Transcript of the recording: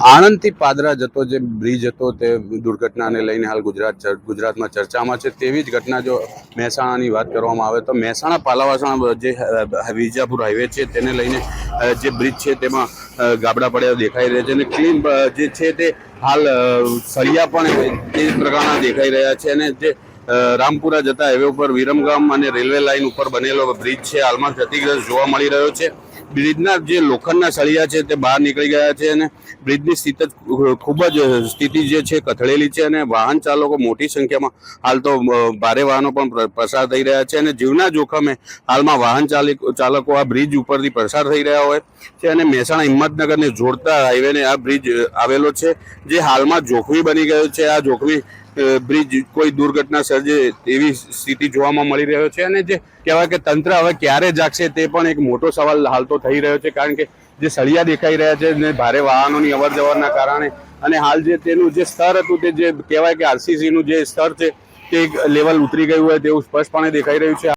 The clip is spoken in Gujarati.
આણંદથી પાદરા જતો જે બ્રિજ હતો તે દુર્ઘટનાને લઈને હાલ ગુજરાતમાં ચર્ચામાં છે। તેવી જ ઘટના જો મહેસાણાની વાત કરવામાં આવે તો મહેસાણા પાલાવાસણા જે વિજાપુર હાઈવે છે તેને લઈને જે બ્રિજ છે તેમાં ગાબડા પડ્યા દેખાઈ રહ્યા છે અને ક્લીન જે છે તે હાલ સળિયા પણ તે પ્રકારના દેખાઈ રહ્યા છે અને જે રામપુરા જતા હાઈવે ઉપર વિરમગામ અને રેલવે લાઇન ઉપર બનેલો બ્રિજ છે હાલમાં ક્ષતિગ્રસ્ત જોવા મળી રહ્યો છે। બ્રિજના જે લોખંડના સળિયા છે તે બહાર નીકળી ગયા છે અને બ્રિજની સ્થિતિ જે છે કથળેલી છે અને વાહન ચાલકો મોટી સંખ્યામાં હાલ તો ભારે વાહનો પણ પસાર થઈ રહ્યા છે અને જીવના જોખમે હાલમાં વાહન ચાલકો આ બ્રિજ ઉપરથી પસાર થઈ રહ્યા હોય છે અને મહેસાણા હિંમતનગરને જોડતા હાઈવેને આ બ્રિજ આવેલો છે જે હાલમાં જોખમી બની ગયો છે। આ જોખમી બ્રિજ કોઈ દુર્ઘટના સર્જે તેવી સ્થિતિ જોવામાં મળી રહ્યો છે અને જે કહેવાય કે તંત્ર હવે ક્યારે જાગશે તે પણ એક મોટો સવાલ હાલ તો થઈ રહ્યો છે, કારણ કે જે સળિયા દેખાઈ રહ્યા છે ને ભારે વાહનોની અવર જવરના કારણે અને હાલ જે તેનું જે સ્તર હતું તે જે કહેવાય કે આરસીસીનું જે સ્તર છે તે લેવલ ઉતરી ગયું હોય તેવું સ્પષ્ટપણે દેખાઈ રહ્યું છે।